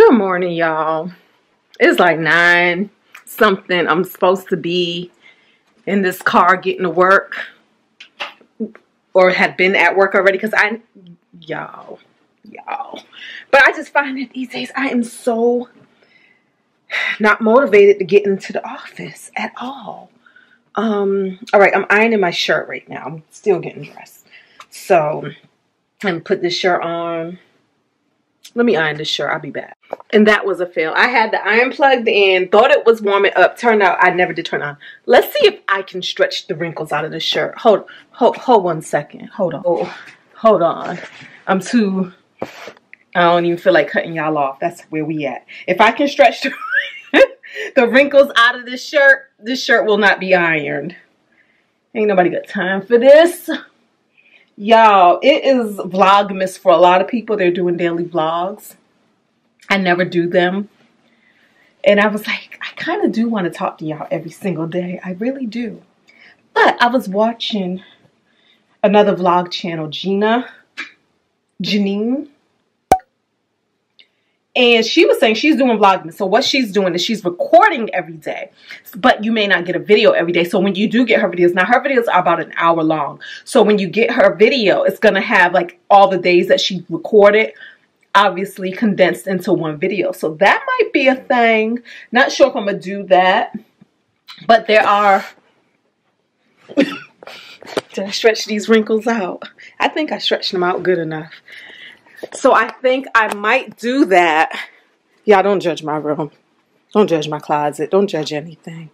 Good morning, y'all. It's like 9 something. I'm supposed to be in this car getting to work, or had been at work already, because y'all. But I just find that these days I am so not motivated to get into the office at all. All right, I'm ironing my shirt right now. I'm still getting dressed. So I'm gonna put this shirt on. Let me iron this shirt. I'll be back. And that was a fail. I had the iron plugged in, thought it was warming up. Turned out I never did turn on. Let's see if I can stretch the wrinkles out of the shirt. Hold 1 second. Hold on. Oh, hold on. I don't even feel like cutting y'all off. That's where we at. If I can stretch the wrinkles out of this shirt will not be ironed. Ain't nobody got time for this. Y'all, it is Vlogmas for a lot of people. They're doing daily vlogs. I never do them. And I was like, I kind of do want to talk to y'all every single day. I really do. But I was watching another vlog channel, Janine. And she was saying she's doing Vlogmas. So what she's doing is she's recording every day. But you may not get a video every day. So when you do get her videos, now her videos are about an hour long. So when you get her video, it's going to have like all the days that she recorded, obviously condensed into one video. So that might be a thing. Not sure if I'm going to do that. But there are... Did I stretch these wrinkles out? I think I stretched them out good enough. So I think I might do that. Y'all don't judge my room. Don't judge my closet. Don't judge anything.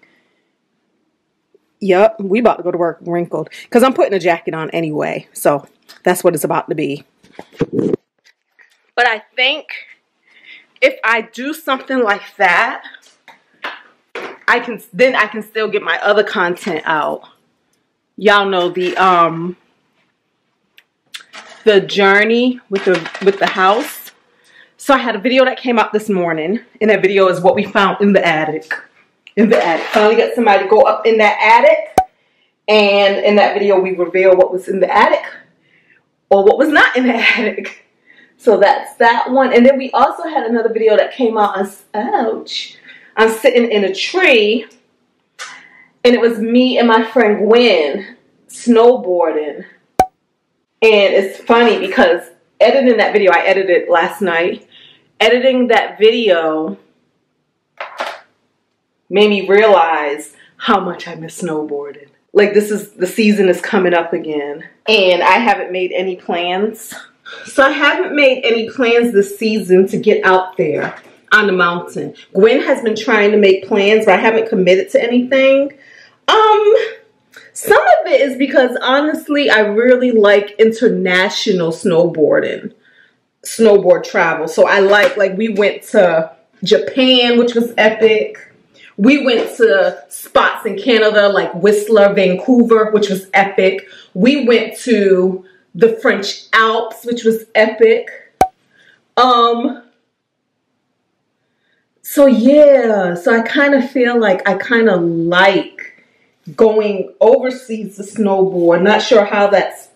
Yup, we about to go to work wrinkled. Because I'm putting a jacket on anyway. So that's what it's about to be. But I think if I do something like that, I can still get my other content out. Y'all know the journey with the house. So I had a video that came out this morning, and that video is what we found in the attic. Finally got somebody to go up in that attic, and in that video we reveal what was in the attic or what was not in the attic. So that's that one. And then we also had another video that came out on, ouch, I'm sitting in a tree, and it was me and my friend Gwen snowboarding. And it's funny because editing that video, I edited it last night. Editing that video made me realize how much I miss snowboarding. Like, the season is coming up again. And I haven't made any plans. So I haven't made any plans this season to get out there on the mountain. Gwen has been trying to make plans, but I haven't committed to anything. Some of it is because, honestly, I really like international snowboard travel. So I like we went to Japan, which was epic. We went to spots in Canada like Whistler, Vancouver, which was epic. We went to the French Alps, which was epic. So yeah, so I kind of feel like I kind of like going overseas to snowboard. Not sure how that's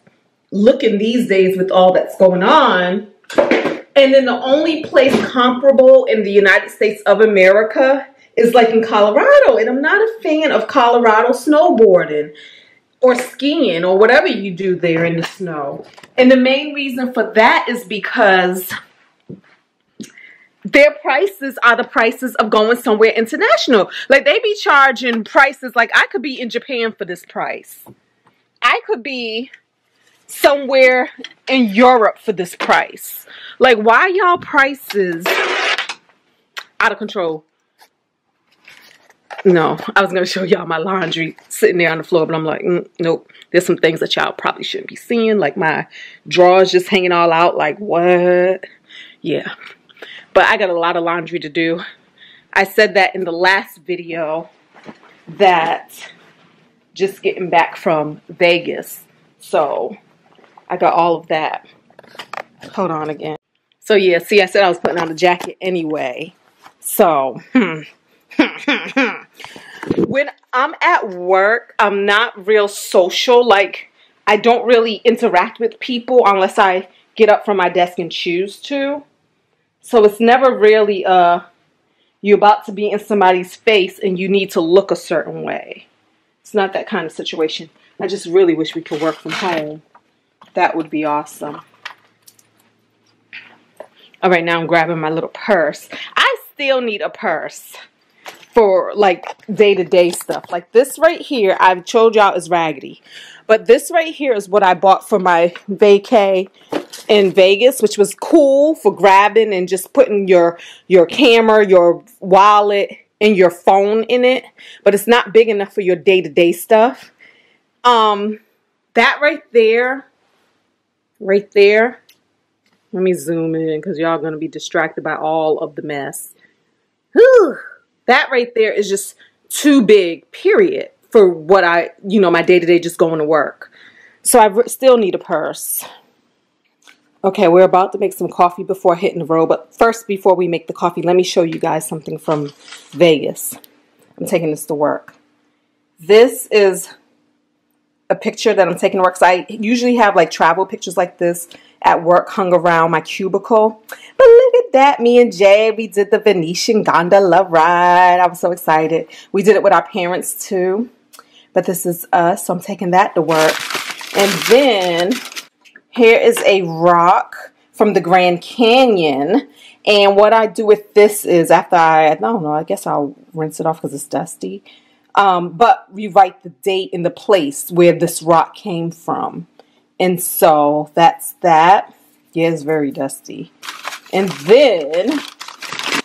looking these days with all that's going on. And then the only place comparable in the United States of America is like in Colorado. And I'm not a fan of Colorado snowboarding or skiing or whatever you do there in the snow. And the main reason for that is because their prices are the prices of going somewhere international. Like, they be charging prices like I could be in Japan for this price. I could be somewhere in Europe for this price. Like, why y'all prices out of control? No, I was going to show y'all my laundry sitting there on the floor, but I'm like, nope. There's some things that y'all probably shouldn't be seeing. Like my drawers just hanging all out. Like, what? Yeah. But I got a lot of laundry to do. I said that in the last video, that just getting back from Vegas. So I got all of that. Hold on again. So yeah, see, I said I was putting on a jacket anyway. So, when I'm at work, I'm not real social. Like, I don't really interact with people unless I get up from my desk and choose to. So it's never really you're about to be in somebody's face and you need to look a certain way. It's not that kind of situation. I just really wish we could work from home. That would be awesome. All right, now I'm grabbing my little purse. I still need a purse for like day-to-day stuff. Like this right here, I've told y'all is raggedy. But this right here is what I bought for my vacay in Vegas, which was cool for grabbing and just putting your camera, your wallet, and your phone in it. But it's not big enough for your day-to-day stuff. That right there, let me zoom in because y'all going to be distracted by all of the mess. Whew. That right there is just too big, period, for what I, my day-to-day just going to work. So I still need a purse. Okay, we're about to make some coffee before hitting the road. But first, before we make the coffee, let me show you guys something from Vegas. I'm taking this to work. This is a picture that I'm taking to work. So I usually have like travel pictures like this at work hung around my cubicle. But look at that. Me and Jay, we did the Venetian gondola ride. I was so excited. We did it with our parents too. But this is us. So I'm taking that to work. And then here is a rock from the Grand Canyon. And what I do with this is after I don't know, I guess I'll rinse it off because it's dusty. But we write the date and the place where this rock came from. And so that's that. Yeah, it's very dusty. And then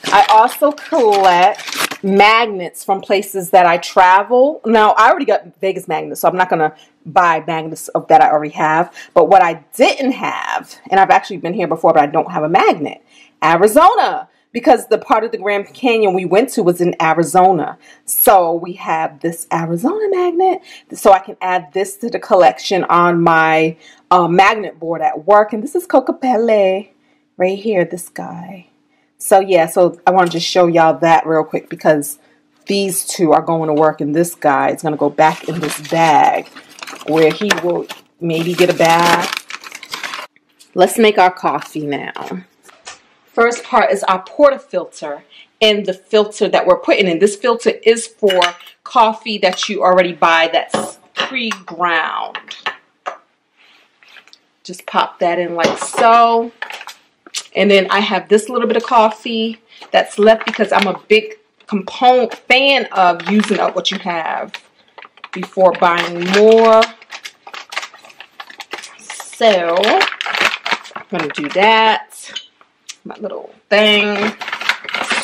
I also collect magnets from places that I travel. Now, I already got Vegas magnets, so I'm not going to buy magnets that I already have. But what I didn't have, and I've actually been here before, but I don't have a magnet, Arizona. Because the part of the Grand Canyon we went to was in Arizona. So we have this Arizona magnet. So I can add this to the collection on my magnet board at work. And this is Cocapelle right here, this guy. So yeah, so I wanted to show y'all that real quick because these two are going to work. And this guy is going to go back in this bag where he will maybe get a bath. Let's make our coffee now. First part is our portafilter and the filter that we're putting in. This filter is for coffee that you already buy that's pre-ground. Just pop that in like so. And then I have this little bit of coffee that's left because I'm a big fan of using up what you have before buying more. So I'm going to do that. My little thing,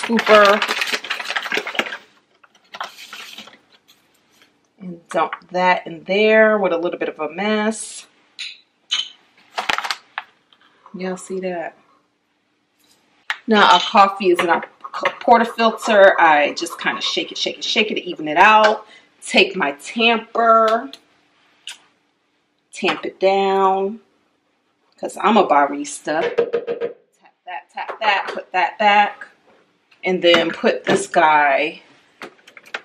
scooper, and dump that in there with a little bit of a mess. Y'all see that? Now our coffee is in our portafilter. I just kind of shake it to even it out. Take my tamper, tamp it down, because I'm a barista. Tap that, put that back, and then put this guy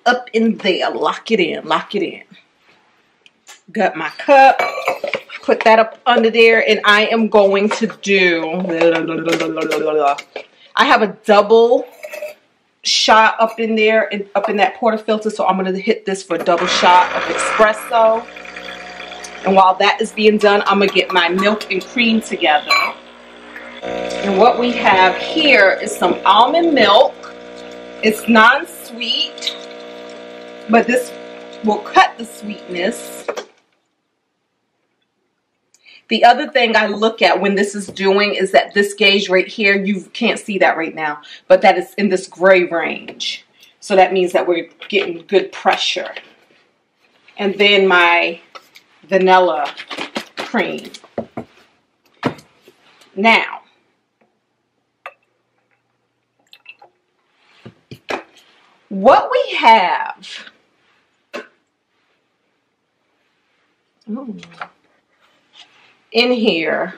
up in there. Lock it in, lock it in. Got my cup, put that up under there, and I am going to do, I have a double shot up in there, and up in that portafilter, so I'm going to hit this for a double shot of espresso. And while that is being done, I'm going to get my milk and cream together. And what we have here is some almond milk. It's non-sweet, but this will cut the sweetness. The other thing I look at when this is doing is that this gauge right here, you can't see that right now, but that is in this gray range. So that means that we're getting good pressure. And then my vanilla cream. Now, what we have, in here,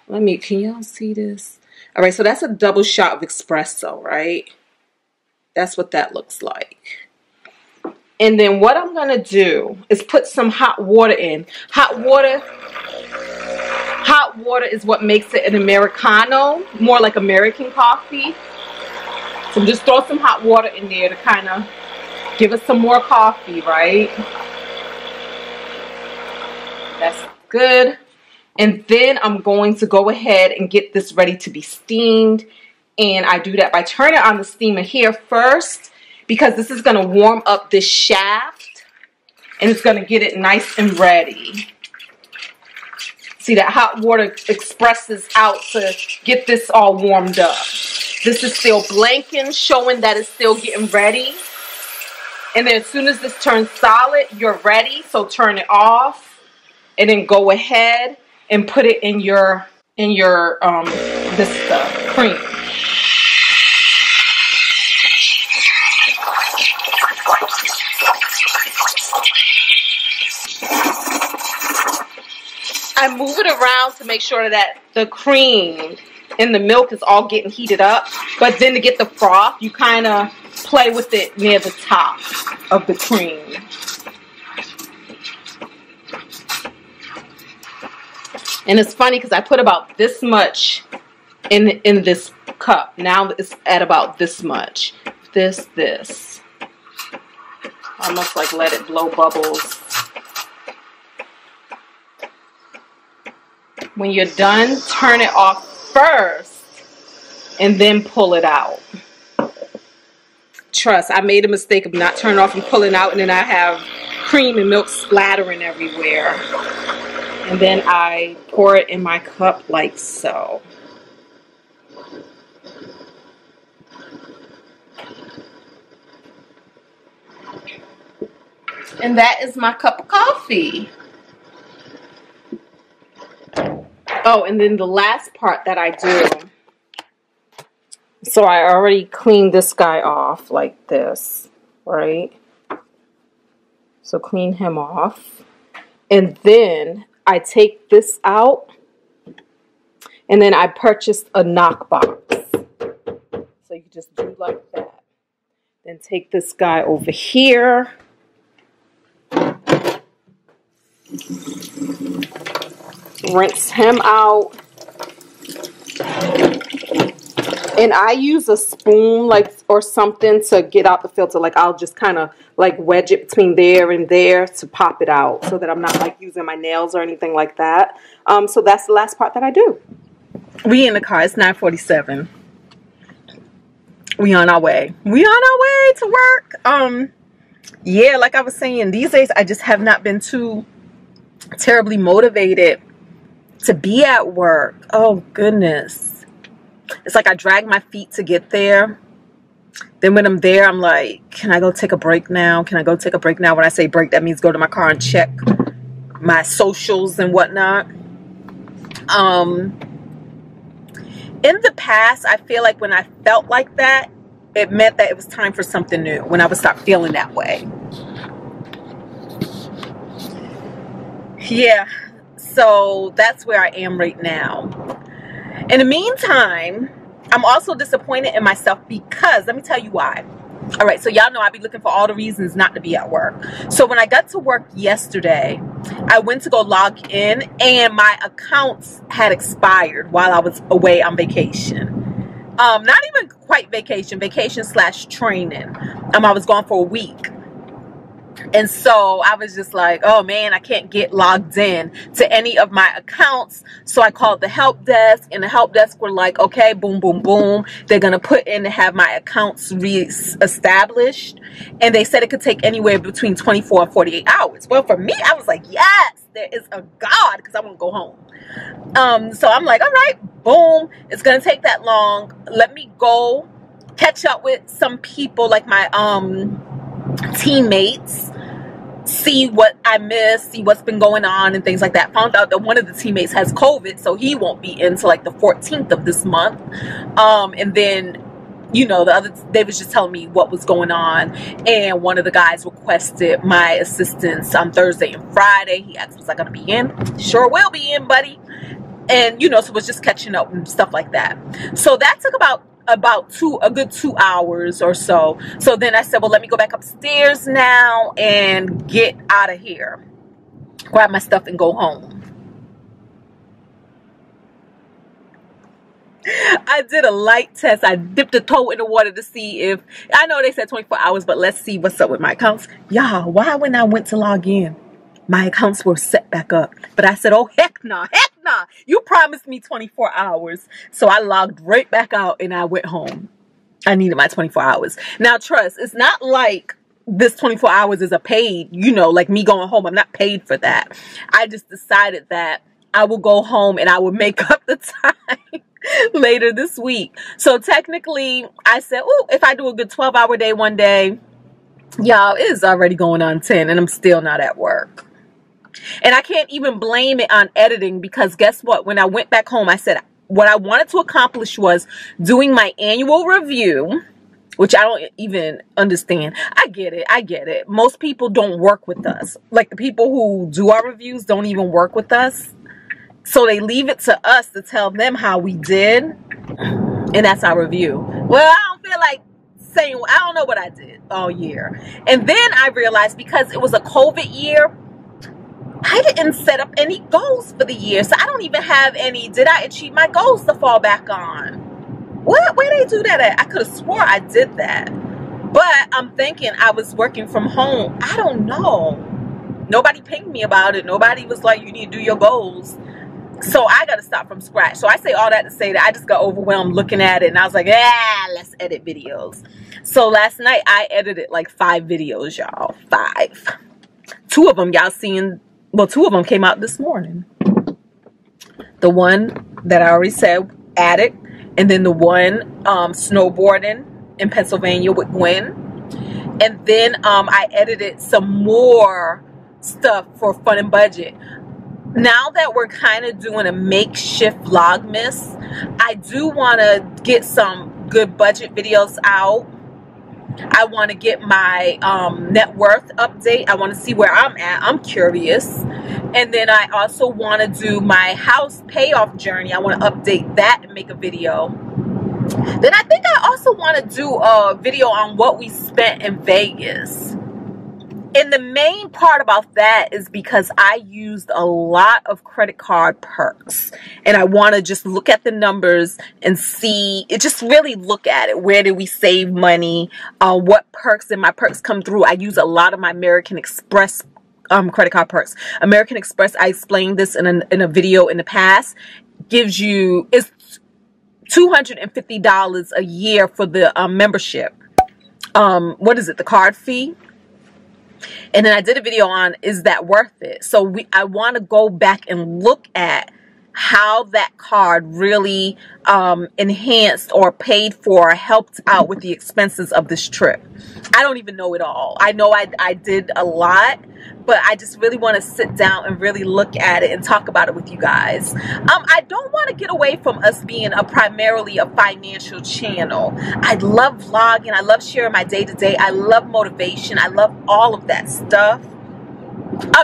can y'all see this? All right, so that's a double shot of espresso, right? That's what that looks like. And then what I'm going to do is put some hot water in. Hot water is what makes it an Americano, more like American coffee. So just throw some hot water in there to kind of give us some more coffee, right? That's good. And then I'm going to go ahead and get this ready to be steamed. And I do that by turning on the steamer here first, because this is going to warm up this shaft and it's going to get it nice and ready. See, that hot water expresses out to get this all warmed up. This is still blanking, showing that it's still getting ready. And then as soon as this turns solid, you're ready. So turn it off and then go ahead and put it in your this stuff, cream. I move it around to make sure that the cream and the milk is all getting heated up. But then to get the froth, you kind of play with it near the top of the cream. And it's funny because I put about this much in this cup. Now it's at about this much. This. Almost like let it blow bubbles. When you're done, turn it off first and then pull it out. Trust, I made a mistake of not turning off and pulling out, and then I have cream and milk splattering everywhere. And then I pour it in my cup like so. And that is my cup of coffee. Oh, and then the last part that I do. So I already cleaned this guy off like this, right? So clean him off. And then I take this out. And then I purchased a knock box. So you just do like that. Then take this guy over here. Rinse him out. And I use a spoon like or something to get out the filter. Like I'll just kind of like wedge it between there and there to pop it out, so that I'm not like using my nails or anything like that. So that's the last part that I do. We in the car. It's 9:47. We on our way. We on our way to work. Yeah, like I was saying, these days I just have not been too terribly motivated to be at work. Oh goodness. It's like I drag my feet to get there. Then when I'm there, I'm like, can I go take a break now? Can I go take a break now? When I say break, that means go to my car and check my socials and whatnot. In the past, I feel like when I felt like that, it meant that it was time for something new, when I would start feeling that way. Yeah, so that's where I am right now. In the meantime, I'm also disappointed in myself because, let me tell you why. All right, so y'all know I be looking for all the reasons not to be at work. So when I got to work yesterday, I went to go log in and my accounts had expired while I was away on vacation. Not even quite vacation / training. I was gone for a week. And so I was just like, oh man, I can't get logged in to any of my accounts. So I called the help desk, and the help desk were like, okay, boom, boom, boom. They're going to put in to have my accounts re-established. And they said it could take anywhere between 24 and 48 hours. Well, for me, I was like, yes, there is a God, because I want to go home. So I'm like, all right, boom. It's going to take that long. Let me go catch up with some people, like my teammates, see what I missed, see what's been going on and things like that. Found out that one of the teammates has COVID, so he won't be in until like the 14th of this month. And then, you know, they was just telling me what was going on, and one of the guys requested my assistance on Thursday and Friday. He asked, was I gonna be in? Sure will be in, buddy. And you know, so it was just catching up and stuff like that. So that took about a good 2 hours or so. So then I said, well, let me go back upstairs now and get out of here, grab my stuff and go home. I did a light test. I dipped a toe in the water to see if, I know they said 24 hours, but let's see what's up with my accounts. Y'all, why when I went to log in, my accounts were set back up? But I said, oh, heck nah, heck nah. You promised me 24 hours. So I logged right back out and I went home. I needed my 24 hours. Now, trust, it's not like this 24 hours is a paid, you know, like me going home. I'm not paid for that. I just decided that I will go home and I will make up the time later this week. So technically, I said, oh, if I do a good 12-hour day one day, y'all, it is already going on 10 and I'm still not at work. And I can't even blame it on editing because guess what? When I went back home, I said what I wanted to accomplish was doing my annual review, which I don't even understand. I get it. I get it. Most people don't work with us. Like the people who do our reviews don't even work with us. So they leave it to us to tell them how we did. And that's our review. Well, I don't feel like saying, I don't know what I did all year. And then I realized because it was a COVID year, I didn't set up any goals for the year. So I don't even have any, did I achieve my goals to fall back on? What? Where they do that at? I could have swore I did that. But I'm thinking I was working from home. I don't know. Nobody pinged me about it. Nobody was like, you need to do your goals. So I got to start from scratch. So I say all that to say that I just got overwhelmed looking at it. And I was like, let's edit videos. So last night I edited like 5 videos, y'all. 5. 2 of them y'all seen. Well, 2 of them came out this morning. The one that I already said, attic. And then the one snowboarding in Pennsylvania with Gwen. And then I edited some more stuff for Fun and Budget. Now that we're kind of doing a makeshift Vlogmas, I do want to get some good budget videos out. I want to get my net worth update. I want to see where I'm at. I'm curious. And then I also want to do my house payoff journey. I want to update that and make a video. Then I think I also want to do a video on what we spent in Vegas. And the main part about that is because I used a lot of credit card perks. And I want to just look at the numbers and see, just really look at it. Where did we save money? What perks did my perks come through? I use a lot of my American Express credit card perks. American Express, I explained this in a video in the past, gives you, it's $250 a year for the membership. What is it? The card fee? And then I did a video on, is that worth it? So I want to go back and look at how that card really enhanced or paid for, helped out with the expenses of this trip. I don't even know it all. I know I did a lot, but I just really want to sit down and really look at it and talk about it with you guys. I don't want to get away from us being primarily a financial channel. I love vlogging. I love sharing my day-to-day. I love motivation. I love all of that stuff.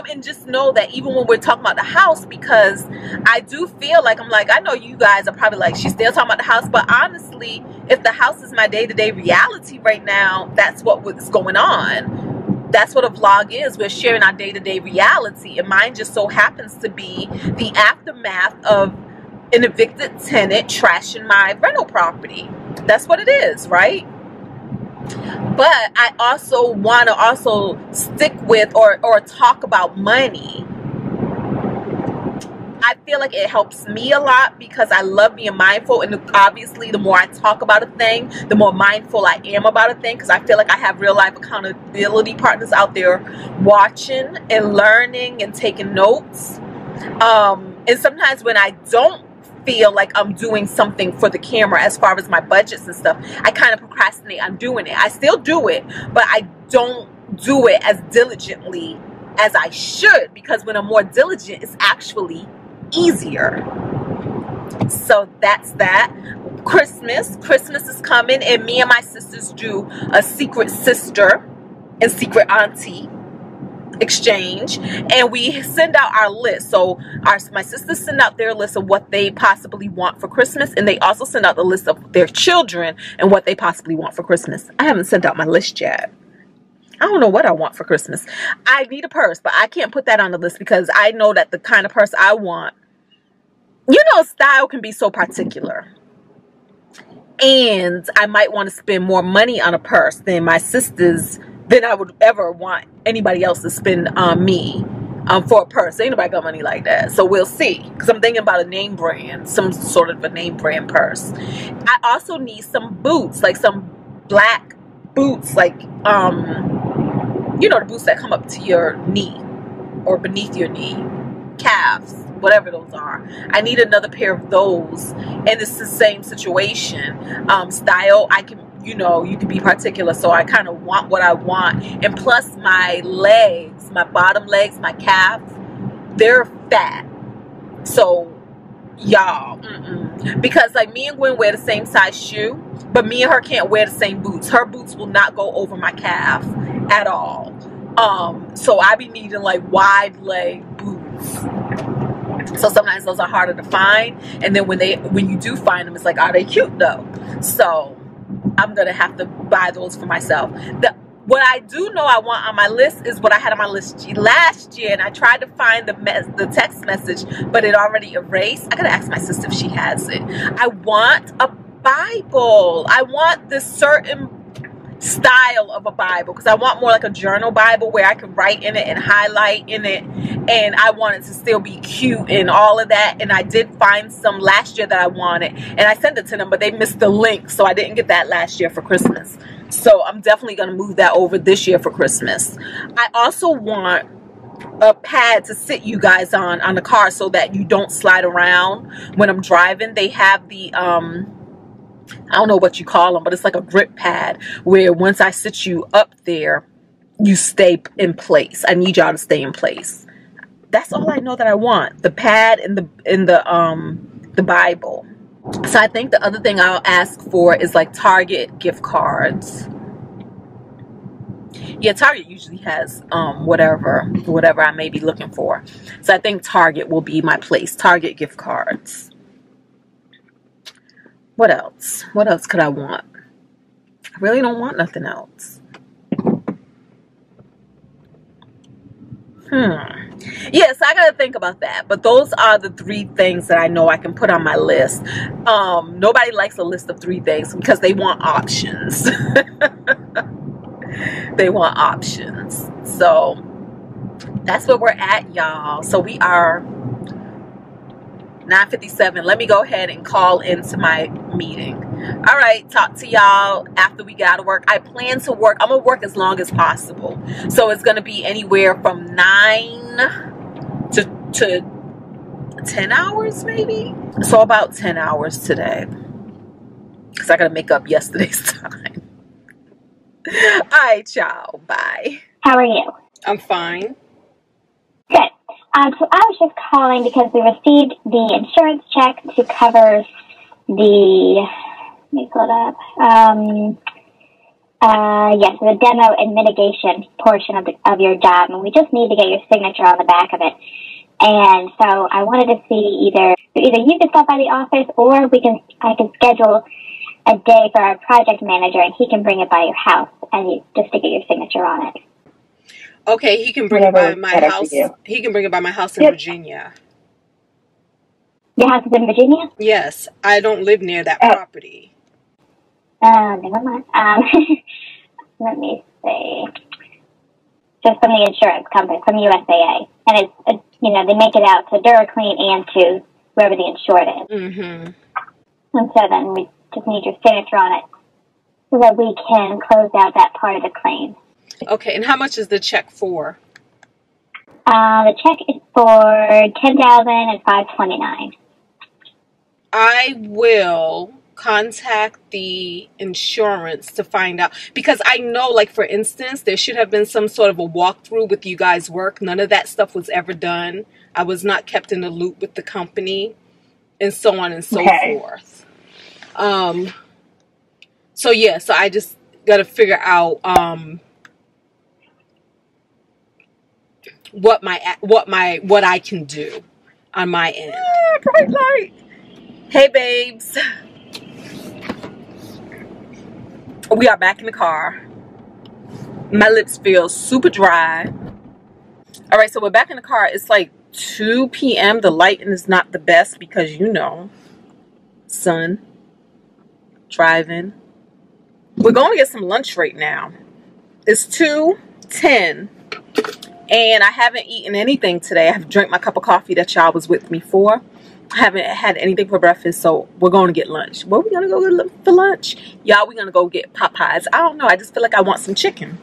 And just know that even when we're talking about the house, because I do feel like, I know you guys are probably like, she's still talking about the house, but honestly, if the house is my day-to-day reality right now, that's what's going on. That's what a vlog is. We're sharing our day-to-day reality, and mine just so happens to be the aftermath of an evicted tenant trashing my rental property. That's what it is, right? But I also want to stick with or talk about money. I feel like it helps me a lot because I love being mindful, and obviously the more I talk about a thing, the more mindful I am about a thing, because I feel like I have real life accountability partners out there watching and learning and taking notes. And sometimes when I don't feel like I'm doing something for the camera as far as my budgets and stuff, I kind of procrastinate on doing it. I still do it, but I don't do it as diligently as I should, because when I'm more diligent, it's actually easier. So that's that. Christmas is coming, and me and my sisters do a secret sister and secret auntie exchange, and we send out our list. So my sisters send out their list of what they possibly want for Christmas, and they also send out the list of their children and what they possibly want for Christmas. I haven't sent out my list yet. I don't know what I want for Christmas. I need a purse, but I can't put that on the list because I know that the kind of purse I want, you know, style can be so particular. And I might want to spend more money on a purse than my sisters, than I would ever want anybody else to spend on me for a purse. Ain't nobody got money like that. So we'll see. Because I'm thinking about a name brand, some sort of a name brand purse. I also need some boots, like some black boots, like, you know, the boots that come up to your knee or beneath your knee, calves, whatever those are. I need another pair of those, and it's the same situation. Style, I can, you know, you can be particular, so I kind of want what I want. And plus my legs, my bottom legs, my calf, they're fat. So y'all, because like me and Gwen wear the same size shoe, but me and her can't wear the same boots. Her boots will not go over my calf at all. So I be needing like wide leg boots. So sometimes those are harder to find, and then when you do find them, it's like, are they cute though? So I'm gonna have to buy those for myself. What I do know I want on my list is what I had on my list last year, and I tried to find the text message, but it already erased. I gotta ask my sister if she has it. I want a Bible. I want this certain style of a Bible, because I want more like a journal Bible where I can write in it and highlight in it, and I want it to still be cute and all of that. And I did find some last year that I wanted, and I sent it to them, but they missed the link, so I didn't get that last year for Christmas. So I'm definitely going to move that over this year for Christmas. I also want a pad to sit you guys on the car so that you don't slide around when I'm driving. They have the I don't know what you call them, but it's like a grip pad where once I sit you up there, you stay in place. I need y'all to stay in place. That's all I know that I want. The pad and the Bible. So I think the other thing I'll ask for is like Target gift cards. Yeah, Target usually has whatever I may be looking for. So I think Target will be my place. Target gift cards. What else? What else could I want? I really don't want nothing else. Yes, I gotta think about that. But those are the 3 things that I know I can put on my list. Nobody likes a list of 3 things because they want options. They want options. So that's where we're at, y'all. So we are 9:57. Let me go ahead and call into my meeting. All right, talk to y'all after we get out of work. I plan to work. I'm gonna work as long as possible. So it's gonna be anywhere from 9 to 10 hours, maybe. So about 10 hours today, because I gotta make up yesterday's time. All right, y'all. Bye. How are you? I'm fine. Good. So I was just calling because we received the insurance check to cover the, let me pull it up, yes, the demo and mitigation portion of your job, and we just need to get your signature on the back of it. And so I wanted to see either you can stop by the office, or I can schedule a day for our project manager, and he can bring it by your house, and just to get your signature on it. Okay, he can bring it by my house. He can bring it by my house in Virginia. Your house is in Virginia? Yes, I don't live near that property. Never mind. Let me see. Just from the insurance company, from USAA, and it's they make it out to DuraClean and to whoever the insured is. And so then we just need your signature on it so that we can close out that part of the claim. Okay, and how much is the check for? The check is for $10,529. I will contact the insurance to find out, because I know, like, for instance, there should have been some sort of a walkthrough with you guys' work. None of that stuff was ever done. I was not kept in the loop with the company, and so on and so forth. So yeah, so I just got to figure out what I can do on my end. Bright light. Hey, babes. We are back in the car. My lips feel super dry. All right, so we're back in the car. It's like 2 p.m. The lighting is not the best because, sun. driving. We're going to get some lunch right now. It's 2:10 and I haven't eaten anything today. I've drank my cup of coffee that y'all was with me for. I haven't had anything for breakfast, so we're going to get lunch. Where are we going to go get for lunch? Y'all, we're going to go get Popeyes. I don't know. I just feel like I want some chicken.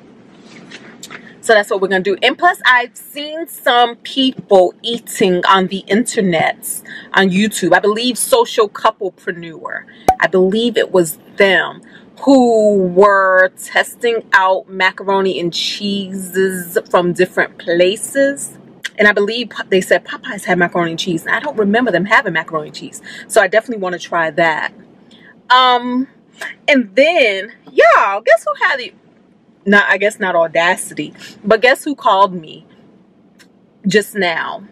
So that's what we're going to do. And plus, I've seen some people eating on the internet, on YouTube. I believe Social Couplepreneur. I believe it was them who were testing out macaroni and cheeses from different places. And I believe they said Popeyes had macaroni and cheese. And I don't remember them having macaroni and cheese. So I definitely want to try that. And then, y'all, guess who had it? I guess not Audacity. But guess who called me just now?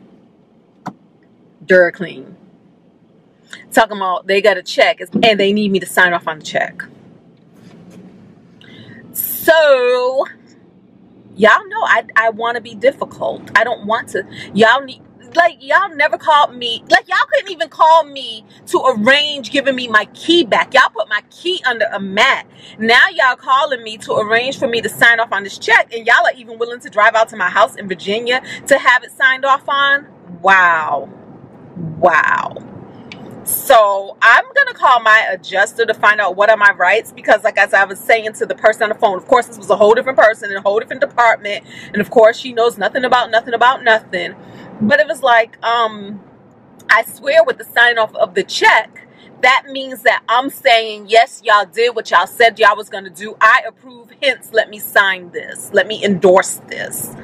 DuraClean. Talking about they got a check and they need me to sign off on the check. So y'all know I want to be difficult. I don't want to. Y'all need, like, y'all never called me. Like, y'all couldn't even call me to arrange giving me my key back. Y'all put my key under a mat. Now y'all calling me to arrange for me to sign off on this check, and y'all are even willing to drive out to my house in Virginia to have it signed off on. Wow. So I'm going to call my adjuster to find out what are my rights, because like as I was saying to the person on the phone, of course this was a whole different person in a whole different department, and of course she knows nothing about nothing. But it was like, I swear with the sign off of the check, that means that I'm saying, yes, y'all did what y'all said y'all was going to do. I approve, hence let me sign this. Let me endorse this.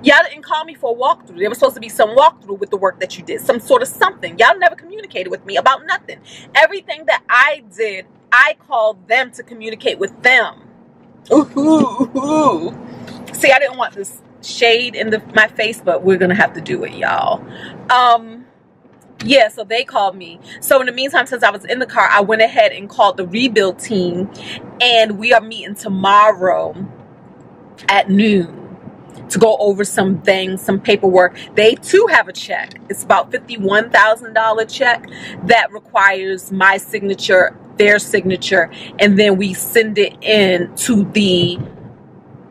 Y'all didn't call me for a walkthrough. There was supposed to be some walkthrough with the work that you did. Some sort of something. Y'all never communicated with me about nothing. Everything that I did, I called them to communicate with them. Ooh. See, I didn't want this shade in my face, but we're going to have to do it, y'all. Yeah, so they called me. So in the meantime, since I was in the car, I went ahead and called the rebuild team. And we are meeting tomorrow at noon to go over some things, some paperwork. They too have a check. It's about $51,000 check that requires my signature, their signature, and then we send it in to the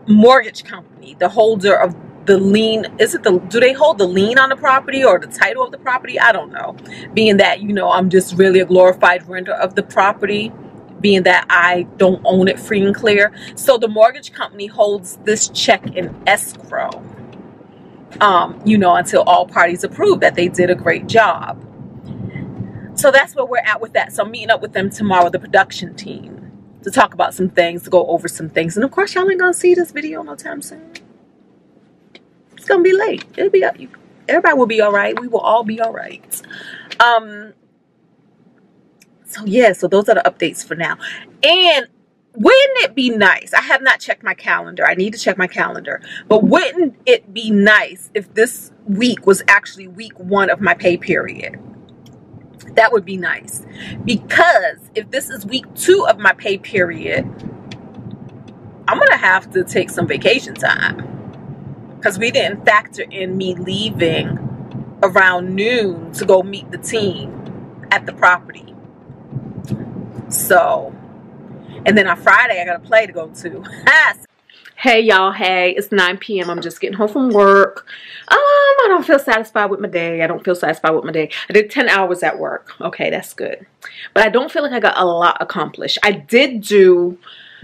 mortgage company, the holder of the lien. Do they hold the lien on the property or the title of the property? I don't know. Being that, you know, I'm just really a glorified renter of the property, being that I don't own it free and clear. So the mortgage company holds this check in escrow, you know, until all parties approve that they did a great job. So that's where we're at with that. So I'm meeting up with them tomorrow, the production team, to talk about some things, to go over some things. And of course, y'all ain't gonna see this video no time soon. It's gonna be late. It'll be up. Everybody will be all right. We will all be all right. So yeah, so those are the updates for now. And wouldn't it be nice? I have not checked my calendar. I need to check my calendar. But wouldn't it be nice if this week was actually week 1 of my pay period? That would be nice. Because if this is week 2 of my pay period, I'm going to have to take some vacation time. Because we didn't factor in me leaving around noon to go meet the team at the property. So, and then on Friday I got a play to go to. Hey y'all, hey, it's 9 p.m. I'm just getting home from work. I don't feel satisfied with my day. I did 10 hours at work. Okay, that's good. But I don't feel like I got a lot accomplished. I did do,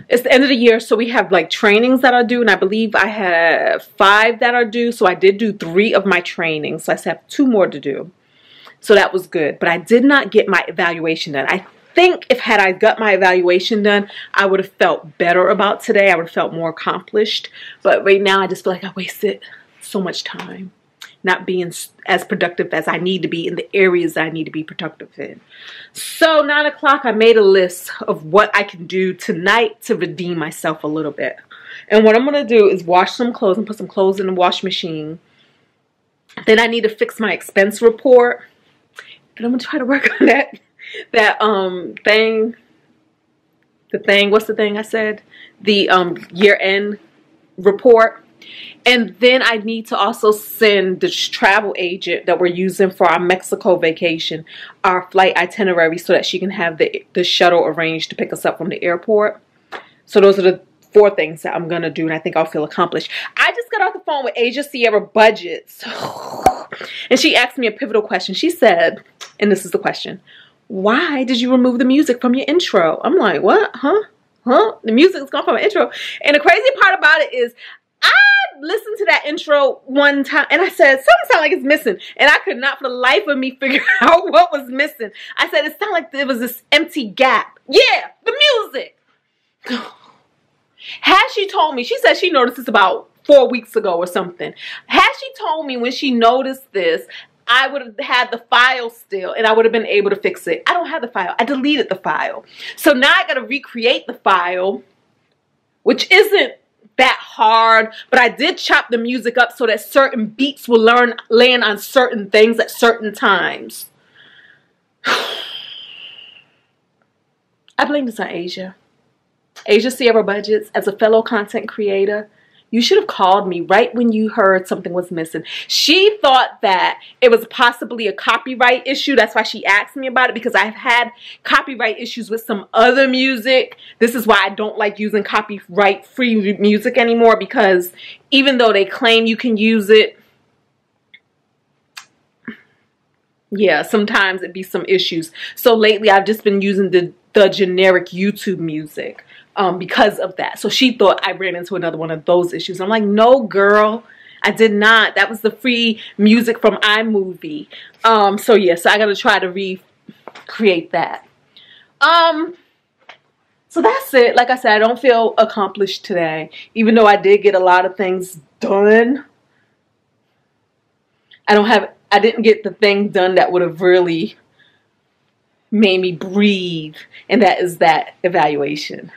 it's the end of the year, so we have like trainings that are due, and I believe I have 5 that are due. So I did do 3 of my trainings. So I still have 2 more to do. So that was good. But I did not get my evaluation done. I think if had I got my evaluation done, I would have felt better about today. I would have felt more accomplished. But right now, I just feel like I wasted so much time not being as productive as I need to be in the areas I need to be productive in. So 9 o'clock, I made a list of what I can do tonight to redeem myself a little bit. And what I'm going to do is wash some clothes and put some clothes in the wash machine. Then I need to fix my expense report. And I'm going to try to work on that. What's the thing I said? The year-end report. And then I need to also send the travel agent that we're using for our Mexico vacation our flight itinerary so that she can have the shuttle arranged to pick us up from the airport. So those are the 4 things that I'm going to do, and I think I'll feel accomplished. I just got off the phone with Asia Sierra Budgets, and she asked me a pivotal question. She said, and this is the question, why did you remove the music from your intro? I'm like, what? Huh? The music is gone from my intro. And the crazy part about it is, I listened to that intro one time and I said, something sounds like it's missing. And I could not for the life of me figure out what was missing. I said, it sounded like there was this empty gap. Yeah, the music. Had she told me, she said she noticed this about 4 weeks ago or something. Had she told me when she noticed this, I would have had the file still and I would have been able to fix it. I don't have the file. I deleted the file. So now I got to recreate the file, which isn't that hard, but I did chop the music up so that certain beats will land on certain things at certain times. I blame this on Asia. Asia Sierra Budgets, as a fellow content creator, you should have called me right when you heard something was missing. She thought that it was possibly a copyright issue. That's why she asked me about it, because I've had copyright issues with some other music. This is why I don't like using copyright-free music anymore, because even though they claim you can use it, yeah, sometimes it'd be some issues. So lately I've just been using the generic YouTube music. Because of that. So she thought I ran into another one of those issues. I'm like, no, girl, I did not. That was the free music from iMovie. So yeah, so I got to try to recreate that. So that's it. Like I said, I don't feel accomplished today, even though I did get a lot of things done. I didn't get the thing done that would have really made me breathe, and that is that evaluation.